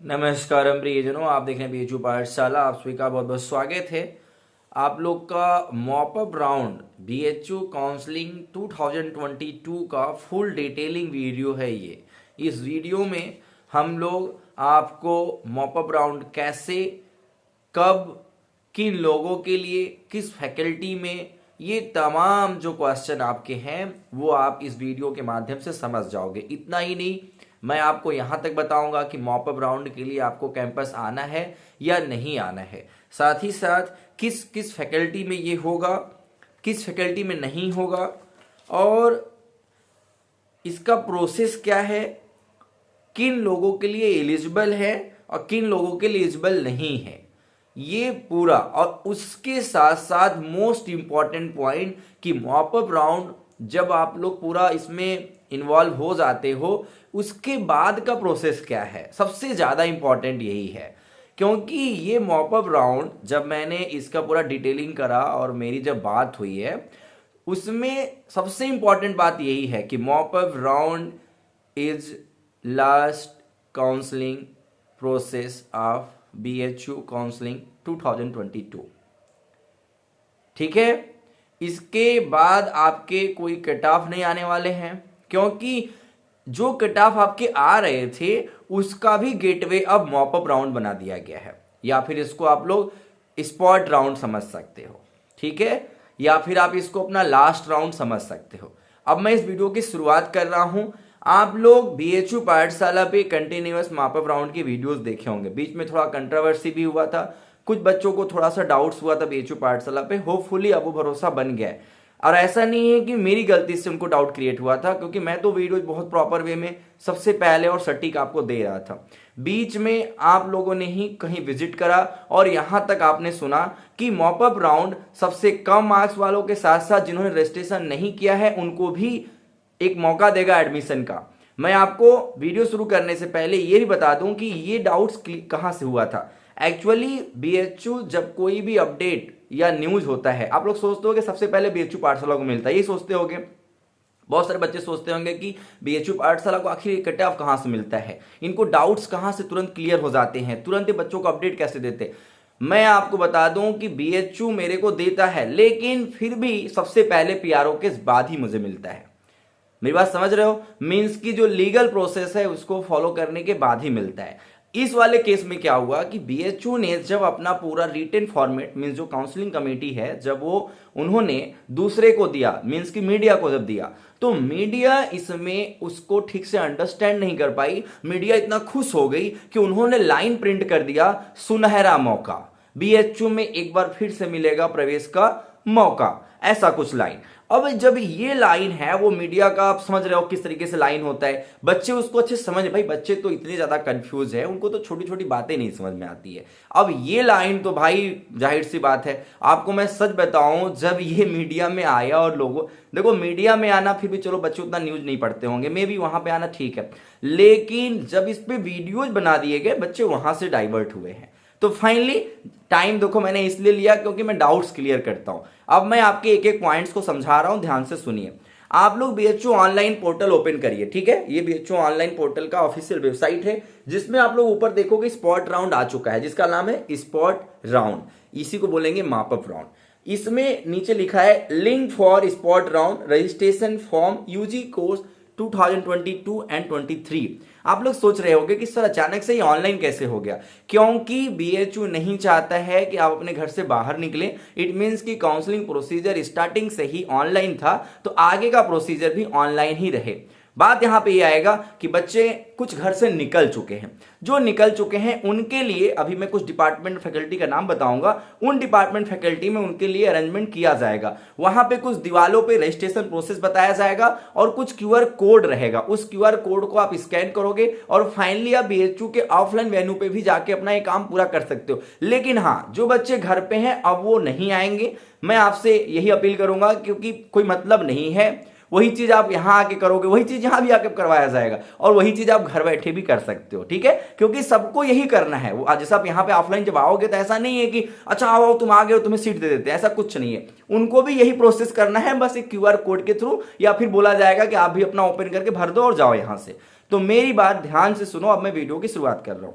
नमस्कार प्रियजनों, आप देख रहे हैं बीएचयू पाठशाला। आप सभी का बहुत बहुत स्वागत है। आप लोग का मॉपअप राउंड बीएचयू काउंसलिंग 2022 का फुल डिटेलिंग वीडियो है ये। इस वीडियो में हम लोग आपको मॉपअप राउंड कैसे, कब, किन लोगों के लिए, किस फैकल्टी में, ये तमाम जो क्वेश्चन आपके हैं वो आप इस वीडियो के माध्यम से समझ जाओगे। इतना ही नहीं, मैं आपको यहाँ तक बताऊंगा कि मॉपअप राउंड के लिए आपको कैंपस आना है या नहीं आना है, साथ ही साथ किस किस फैकल्टी में ये होगा, किस फैकल्टी में नहीं होगा, और इसका प्रोसेस क्या है, किन लोगों के लिए एलिजिबल है और किन लोगों के लिए एलिजिबल नहीं है, ये पूरा। और उसके साथ साथ मोस्ट इंपॉर्टेंट पॉइंट कि मॉपअप राउंड जब आप लोग पूरा इसमें इन्वॉल्व हो जाते हो उसके बाद का प्रोसेस क्या है, सबसे ज़्यादा इंपॉर्टेंट यही है। क्योंकि ये मॉपअप राउंड जब मैंने इसका पूरा डिटेलिंग करा और मेरी जब बात हुई है उसमें सबसे इंपॉर्टेंट बात यही है कि mop up round is last counselling process of BHU counselling 2022। ठीक है, इसके बाद आपके कोई कट ऑफ नहीं आने वाले हैं, क्योंकि जो कट ऑफ आपके आ रहे थे उसका भी गेटवे अब मॉपअप राउंड बना दिया गया है, या फिर इसको आप लोग स्पॉट राउंड समझ सकते हो। ठीक है, या फिर आप इसको अपना लास्ट राउंड समझ सकते हो। अब मैं इस वीडियो की शुरुआत कर रहा हूं। आप लोग बीएचयू पाठशाला पे कंटिन्यूअस मॉपअप राउंड की वीडियोस देखे होंगे। बीच में थोड़ा कंट्रोवर्सी भी हुआ था, कुछ बच्चों को थोड़ा सा डाउट्स हुआ था बीएचयू पाठशाला पे। होपफुली अब वो भरोसा बन गया है, और ऐसा नहीं है कि मेरी गलती से उनको डाउट क्रिएट हुआ था, क्योंकि मैं तो वीडियो बहुत प्रॉपर वे में सबसे पहले और सटीक आपको दे रहा था। बीच में आप लोगों ने ही कहीं विजिट करा और यहां तक आपने सुना कि मॉपअप राउंड सबसे कम मार्क्स वालों के साथ साथ जिन्होंने रजिस्ट्रेशन नहीं किया है उनको भी एक मौका देगा एडमिशन का। मैं आपको वीडियो शुरू करने से पहले ये भी बता दूं कि ये डाउट्स कहां से हुआ था। एक्चुअली बीएचयू जब कोई भी अपडेट या न्यूज होता है, आप लोग सोचते हो कि सबसे पहले बीएचयू पाठशाला को मिलता है, ये सोचते होंगे। बहुत सारे बच्चे सोचते होंगे कि बीएचयू पाठशाला को आखिर कट ऑफ कहां से मिलता है, इनको डाउट्स कहां से तुरंत क्लियर हो जाते हैं, तुरंत बच्चों को अपडेट कैसे देते। मैं आपको बता दूं कि बीएचयू मेरे को देता है, लेकिन फिर भी सबसे पहले पीआरओ के बाद ही मुझे मिलता है। मेरी बात समझ रहे हो? मींस की जो लीगल प्रोसेस है उसको फॉलो करने के बाद ही मिलता है। इस वाले केस में क्या हुआ कि बीएचयू ने जब अपना पूरा रिटन फॉर्मेट मींस जो काउंसलिंग कमेटी है जब वो उन्होंने दूसरे को दिया, मींस की मीडिया को जब दिया, तो मीडिया इसमें उसको ठीक से अंडरस्टैंड नहीं कर पाई। मीडिया इतना खुश हो गई कि उन्होंने लाइन प्रिंट कर दिया, सुनहरा मौका, बीएचयू में एक बार फिर से मिलेगा प्रवेश का मौका, ऐसा कुछ लाइन। अब जब ये लाइन है वो मीडिया का, आप समझ रहे हो किस तरीके से लाइन होता है, बच्चे उसको अच्छे समझ, भाई बच्चे तो इतने ज्यादा कंफ्यूज है, उनको तो छोटी छोटी बातें नहीं समझ में आती है। अब ये लाइन तो भाई जाहिर सी बात है, आपको मैं सच बताऊं, जब ये मीडिया में आया और लोगों, देखो मीडिया में आना फिर भी चलो बच्चे उतना न्यूज नहीं पढ़ते होंगे, मे भी वहां पे आना ठीक है, लेकिन जब इस पे वीडियोज बना दिए गए बच्चे वहां से डाइवर्ट हुए हैं। तो फाइनली टाइम देखो मैंने इसलिए लिया क्योंकि मैं डाउट्स क्लियर करता हूं। अब मैं आपके एक एक पॉइंट्स को समझा रहा हूं, ध्यान से सुनिए। आप लोग बीएचयू ऑनलाइन पोर्टल ओपन करिए। ठीक है, ये बीएचयू ऑनलाइन पोर्टल का ऑफिशियल वेबसाइट है, जिसमें आप लोग ऊपर देखोगे स्पॉट राउंड आ चुका है, जिसका नाम है स्पॉट राउंड, इसी को बोलेंगे मॉपअप राउंड। इसमें नीचे लिखा है link for spot round registration form UG course 2022 and 23। आप लोग सोच रहे होंगे कि सर अचानक से ये ऑनलाइन कैसे हो गया, क्योंकि बीएचयू नहीं चाहता है कि आप अपने घर से बाहर निकलें। इट मींस कि काउंसलिंग प्रोसीजर स्टार्टिंग से ही ऑनलाइन था, तो आगे का प्रोसीजर भी ऑनलाइन ही रहे। बात यहां पे ये आएगा कि बच्चे कुछ घर से निकल चुके हैं, जो निकल चुके हैं उनके लिए अभी मैं कुछ डिपार्टमेंट फैकल्टी का नाम बताऊंगा, उन डिपार्टमेंट फैकल्टी में उनके लिए अरेंजमेंट किया जाएगा। वहां पे कुछ दीवालों पे रजिस्ट्रेशन प्रोसेस बताया जाएगा और कुछ क्यूआर कोड रहेगा, उस क्यूआर कोड को आप स्कैन करोगे और फाइनली आप बीएचयू के ऑफलाइन वेन्यू पे भी जाके अपना ये काम पूरा कर सकते हो। लेकिन हाँ, जो बच्चे घर पे हैं अब वो नहीं आएंगे। मैं आपसे यही अपील करूंगा, क्योंकि कोई मतलब नहीं है, वही चीज आप यहां आके करोगे वही चीज यहां भी आके करवाया जाएगा, और वही चीज आप घर बैठे भी कर सकते हो। ठीक है, क्योंकि सबको यही करना है। वो जैसे आप यहां पे ऑफलाइन जब आओगे तो ऐसा नहीं है कि अच्छा आओ तुम आ गए हो तुम्हें सीट दे देते हैं, ऐसा कुछ नहीं है। उनको भी यही प्रोसेस करना है, बस एक क्यूआर कोड के थ्रू, या फिर बोला जाएगा कि आप भी अपना ओपन करके भर दो और जाओ यहां से। तो मेरी बात ध्यान से सुनो, अब मैं वीडियो की शुरुआत कर रहा हूं।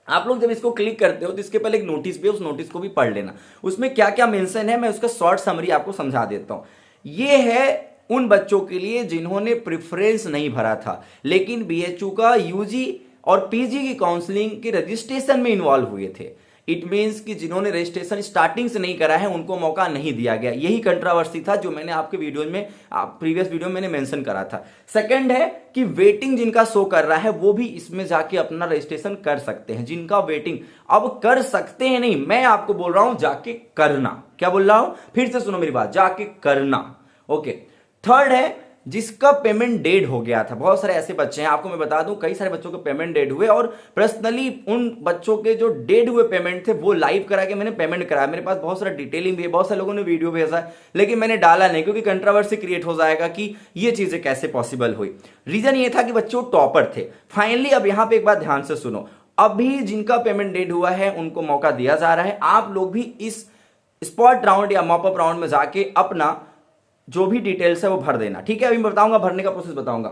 आप लोग जब इसको क्लिक करते हो तो इसके पहले एक नोटिस भी है, उस नोटिस को भी पढ़ लेना। उसमें क्या क्या मेंशन है मैं उसका शॉर्ट समरी आपको समझा देता हूं। ये है उन बच्चों के लिए जिन्होंने प्रेफरेंस नहीं भरा था लेकिन बीएचयू का यूजी और पीजी की काउंसलिंग के रजिस्ट्रेशन में इन्वॉल्व हुए थे। इट मींस कि जिन्होंने रजिस्ट्रेशन स्टार्टिंग से नहीं करा है उनको मौका नहीं दिया गया। यही कंट्रोवर्सी था जो मैंने आपके वीडियो में प्रीवियस वीडियो में मैंने मेंशन करा था। सेकंड है कि वेटिंग जिनका शो कर रहा है वो भी इसमें जाके अपना रजिस्ट्रेशन कर सकते हैं। जिनका वेटिंग अब कर सकते हैं नहीं, मैं आपको बोल रहा हूं जाके करना। क्या बोल रहा हूं, फिर से सुनो मेरी बात, जाके करना। ओके। थर्ड है जिसका पेमेंट डेड हो गया था। बहुत सारे ऐसे बच्चे हैं, आपको मैं बता दूं कई सारे बच्चों के पेमेंट डेड हुए और पर्सनली उन बच्चों के जो डेड हुए पेमेंट थे वो लाइव करा के मैंने पेमेंट कराया। मेरे पास बहुत सारा डिटेलिंग भी है, बहुत सारे लोगों ने वीडियो भेजा है, लेकिन मैंने डाला नहीं क्योंकि कंट्रोवर्सी क्रिएट हो जाएगा कि ये चीजें कैसे पॉसिबल हुई। रीजन ये था कि बच्चों टॉपर थे। फाइनली अब यहां पर एक बात ध्यान से सुनो, अभी जिनका पेमेंट डेड हुआ है उनको मौका दिया जा रहा है। आप लोग भी इस स्पॉट राउंड या मॉपअप राउंड में जाके अपना जो भी डिटेल्स है वो भर देना। ठीक है, अभी मैं बताऊंगा, भरने का प्रोसेस बताऊंगा।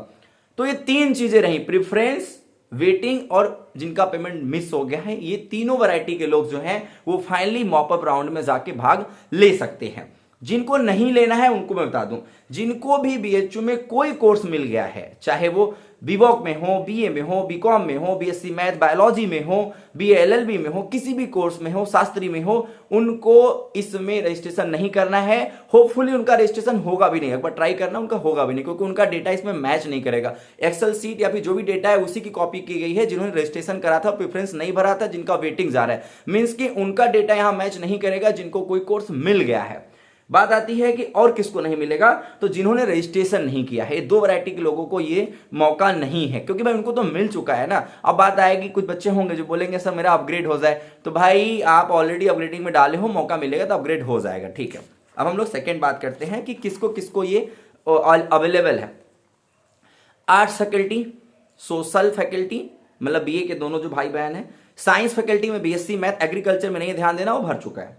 तो ये तीन चीजें रही, प्रेफरेंस, वेटिंग और जिनका पेमेंट मिस हो गया है। ये तीनों वैरायटी के लोग जो हैं वो फाइनली मॉपअप राउंड में जाके भाग ले सकते हैं। जिनको नहीं लेना है उनको मैं बता दूं, जिनको भी बीएचयू में कोई कोर्स मिल गया है, चाहे वो बीवॉक में हो, बीए में हो, बीकॉम में हो, बीएससी मैथ बायोलॉजी में हो, बीए एलएलबी में हो, किसी भी कोर्स में हो, शास्त्री में हो, उनको इसमें रजिस्ट्रेशन नहीं करना है। होपफुली उनका रजिस्ट्रेशन होगा भी नहीं, एक बार ट्राई करना, उनका होगा भी नहीं क्योंकि उनका डेटा इसमें मैच नहीं करेगा। एक्सेल सीट या फिर जो भी डेटा है उसी की कॉपी की गई है जिन्होंने रजिस्ट्रेशन करा था, प्रेफरेंस नहीं भरा था, जिनका वेटिंग जा रहा है। मींस कि उनका डेटा यहां मैच नहीं करेगा जिनको कोई कोर्स मिल गया है। बात आती है कि और किसको नहीं मिलेगा, तो जिन्होंने रजिस्ट्रेशन नहीं किया है। दो वैरायटी के लोगों को ये मौका नहीं है क्योंकि भाई उनको तो मिल चुका है ना। अब बात आएगी, कुछ बच्चे होंगे जो बोलेंगे सर मेरा अपग्रेड हो जाए, तो भाई आप ऑलरेडी अपग्रेडिंग में डाले हो, मौका मिलेगा तो अपग्रेड हो जाएगा। ठीक है, अब हम लोग सेकेंड बात करते हैं कि किसको किसको ये अवेलेबल है। आर्ट्स फैकल्टी, सोशल फैकल्टी मतलब बीए के दोनों जो भाई बहन है, साइंस फैकल्टी में बीएससी मैथ, एग्रीकल्चर में नहीं, ध्यान देना वो भर चुका है,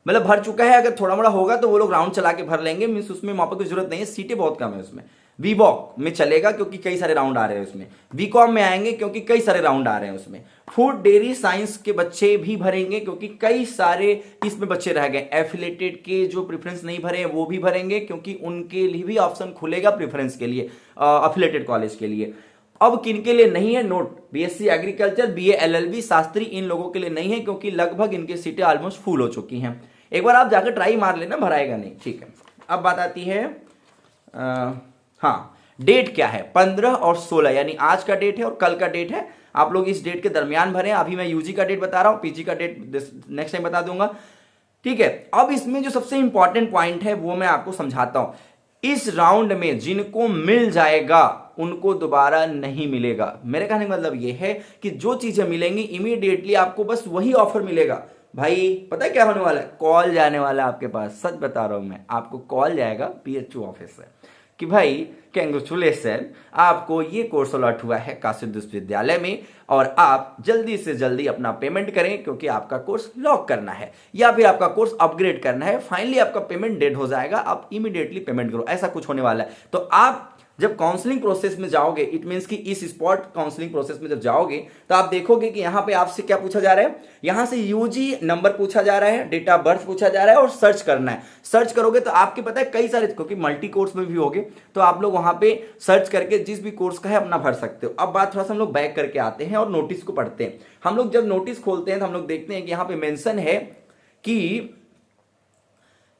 मतलब भर चुका है। अगर थोड़ा मोड़ा होगा तो वो लोग राउंड चला के भर लेंगे, मींस उसमें मौका की जरूरत नहीं है, सीटें बहुत कम है उसमें। बीवॉक में चलेगा क्योंकि कई सारे राउंड आ रहे हैं उसमें। बीकॉम में आएंगे क्योंकि कई सारे राउंड आ रहे हैं उसमें। फूड डेयरी साइंस के बच्चे भी भरेंगे क्योंकि कई सारे इसमें बच्चे रह गए। एफिलेटेड के जो प्रेफरेंस नहीं भरे हैं वो भी भरेंगे क्योंकि उनके लिए भी ऑप्शन खुलेगा प्रेफरेंस के लिए, एफिलेटेड कॉलेज के लिए। अब किनके लिए नहीं है, note, BSc agriculture, BA LLB, Shastri, इन लोगों के लिए नहीं है क्योंकि लगभग इनकी सीटें ऑलमोस्ट फुल हो चुकी हैं। एक बार आप जाकर ट्राई मार लेना, भराएगा नहीं। ठीक है, अब बात आती है हाँ, डेट क्या है, 15 और 16 यानी आज का डेट है और कल का डेट है। आप लोग इस डेट के दरमियान भरें। अभी मैं यूजी का डेट बता रहा हूं, पीजी का डेट नेक्स्ट टाइम बता दूंगा। ठीक है, अब इसमें जो सबसे इंपॉर्टेंट पॉइंट है वो मैं आपको समझाता हूं। इस राउंड में जिनको मिल जाएगा उनको दोबारा नहीं मिलेगा। मेरे कहने का मतलब यह है कि जो चीजें मिलेंगी इमीडिएटली आपको बस वही ऑफर मिलेगा। भाई पता है क्या होने वाला है, कॉल जाने वाला है आपके पास, सच बता रहा हूं मैं, आपको कॉल जाएगा बीएचयू ऑफिस से कि भाई कांग्रेचुलेशन, आपको ये कोर्स अलॉट हुआ है काशी विश्वविद्यालय में और आप जल्दी से जल्दी अपना पेमेंट करें क्योंकि आपका कोर्स लॉक करना है या फिर आपका कोर्स अपग्रेड करना है। फाइनली आपका पेमेंट डेड हो जाएगा, आप इमीडिएटली पेमेंट करो, ऐसा कुछ होने वाला है। तो आप जब काउंसलिंग प्रोसेस में जाओगे, इट मींस कि इस स्पॉट काउंसलिंग प्रोसेस में जब जाओगे तो आप देखोगे कि यहां पे आपसे क्या पूछा जा रहा है, यहां से यूजी नंबर पूछा जा रहा है, डेट ऑफ बर्थ पूछा जा रहा है और सर्च करना है। सर्च करोगे तो आपके पता है कई सारे, क्योंकि मल्टी कोर्स में भी होगे तो आप लोग वहां पे सर्च करके जिस भी कोर्स का है अपना भर सकते हो। अब बात थोड़ा सा हम लोग बैक करके आते हैं और नोटिस को पढ़ते हैं। हम लोग जब नोटिस खोलते हैं तो हम लोग देखते हैं कि यहां पे मेंशन है कि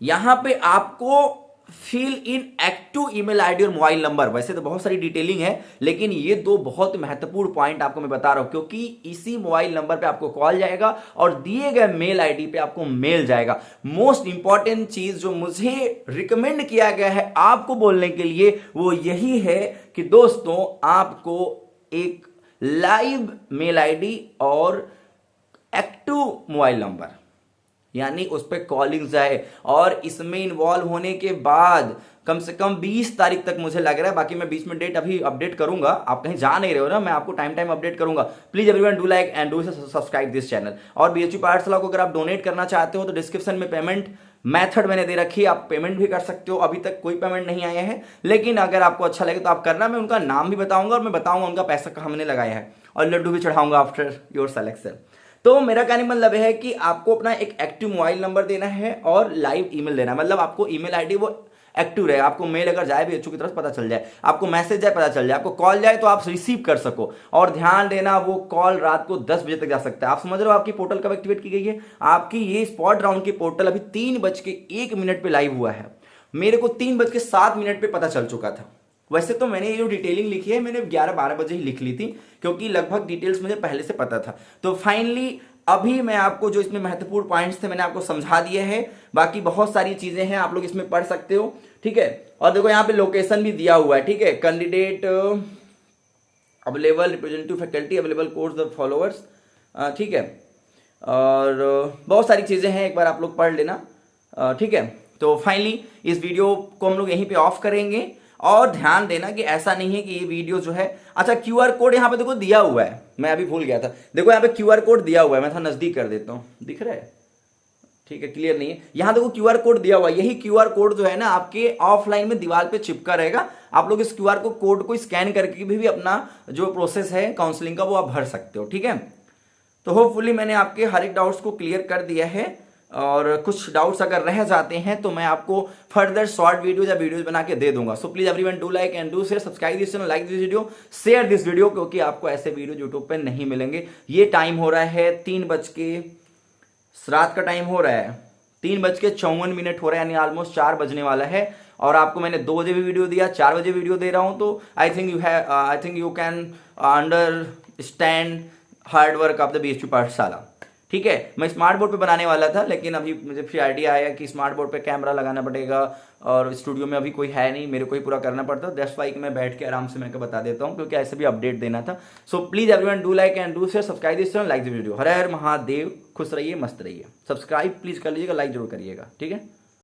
यहां पे आपको fill in active email ID और मोबाइल नंबर। वैसे तो बहुत सारी डिटेलिंग है लेकिन ये दो बहुत महत्वपूर्ण पॉइंट आपको मैं बता रहा हूं क्योंकि इसी मोबाइल नंबर पे आपको कॉल जाएगा और दिए गए मेल आईडी पे आपको मेल जाएगा। मोस्ट इंपॉर्टेंट चीज जो मुझे रिकमेंड किया गया है आपको बोलने के लिए वो यही है कि दोस्तों आपको एक लाइव मेल आईडी और एक्टिव मोबाइल नंबर यानी उस पर कॉलिंग जाए और इसमें इन्वॉल्व होने के बाद कम से कम 20 तारीख तक मुझे लग रहा है, बाकी मैं बीच में डेट अभी अपडेट करूंगा, आप कहीं जा नहीं रहे हो ना, मैं आपको टाइम अपडेट करूंगा। Please everyone do like and do subscribe this channel. और बीएचयू पाठशाला को अगर आप डोनेट करना चाहते हो तो डिस्क्रिप्शन में पेमेंट मेथड मैंने दे रखी है, आप पेमेंट भी कर सकते हो। अभी तक कोई पेमेंट नहीं आया है, लेकिन अगर आपको अच्छा लगे तो आप करना। मैं उनका नाम भी बताऊंगा और मैं बताऊंगा उनका पैसा कहाँ मैंने लगाया है, और लड्डू भी चढ़ाऊंगा आफ्टर योर सेलेक्शन। तो मेरा कहने का मतलब है कि आपको अपना एक एक्टिव मोबाइल नंबर देना है और लाइव ईमेल देना है। मतलब आपको ईमेल आईडी वो एक्टिव रहे, आपको मेल अगर जाए भी की तरफ पता चल जाए, आपको मैसेज जाए पता चल जाए, आपको कॉल जाए तो आप रिसीव कर सको। और ध्यान देना, वो कॉल रात को 10 बजे तक जा सकता है। आप समझ रहे हो आपकी पोर्टल कब एक्टिवेट की गई है? आपकी ये स्पॉट राउंड की पोर्टल अभी 3:01 पे लाइव हुआ है। मेरे को 3:07 पे पता चल चुका था। वैसे तो मैंने ये जो डिटेलिंग लिखी है मैंने 11-12 बजे ही लिख ली थी, क्योंकि लगभग डिटेल्स मुझे पहले से पता था। तो फाइनली अभी मैं आपको जो इसमें महत्वपूर्ण पॉइंट्स थे मैंने आपको समझा दिए हैं। बाकी बहुत सारी चीजें हैं, आप लोग इसमें पढ़ सकते हो, ठीक है। और देखो यहाँ पे लोकेशन भी दिया हुआ है, ठीक है। Candidate available, representative faculty available, course the followers, ठीक है। और बहुत सारी चीजें हैं, एक बार आप लोग पढ़ लेना, ठीक है। तो फाइनली इस वीडियो को हम लोग यहीं पे ऑफ करेंगे। और ध्यान देना कि ऐसा नहीं है कि ये वीडियो जो है, अच्छा क्यूआर कोड यहाँ पे देखो दिया हुआ है, मैं अभी भूल गया था। देखो यहाँ पे क्यूआर कोड दिया हुआ है, मैं थोड़ा नजदीक कर देता हूँ, दिख रहा है? ठीक है, क्लियर नहीं है। यहाँ देखो क्यूआर कोड दिया हुआ है, यही क्यूआर कोड जो है ना आपके ऑफलाइन में दीवार पे चिपका रहेगा। आप लोग इस क्यूआर कोड को स्कैन करके भी अपना जो प्रोसेस है काउंसलिंग का वो आप भर सकते हो, ठीक है। तो होपफुली मैंने आपके हर एक डाउट्स को क्लियर कर दिया है, और कुछ डाउट्स अगर रह जाते हैं तो मैं आपको फर्दर शॉर्ट वीडियो या वीडियोस बना के दे दूंगा। सो please everyone do like and do share, subscribe this channel, like this video, share this video, क्योंकि आपको ऐसे वीडियो यूट्यूब पे नहीं मिलेंगे। ये टाइम हो रहा है 3 बज के, रात का टाइम हो रहा है 3:54 हो रहा है, यानी ऑलमोस्ट 4 बजने वाला है। और आपको मैंने 2 बजे भी वीडियो दिया, 4 बजे वीडियो दे रहा हूं। तो I think you can understand hard work of the BHU पाठशाला, ठीक है। मैं स्मार्ट बोर्ड पे बनाने वाला था, लेकिन अभी मुझे फिर आइडिया आया कि स्मार्ट बोर्ड पे कैमरा लगाना पड़ेगा, और स्टूडियो में अभी कोई है नहीं, मेरे को ही पूरा करना पड़ता है। दैट्स व्हाई कि मैं बैठ के आराम से मैं बता देता हूँ, क्योंकि ऐसे भी अपडेट देना था। So please everyone do like and do share, subscribe this channel, like the video. हर हर महादेव, खुश रहिए, मस्त रहिए। सब्सक्राइब प्लीज कर लीजिएगा, लाइक जरूर करिएगा, ठीक है।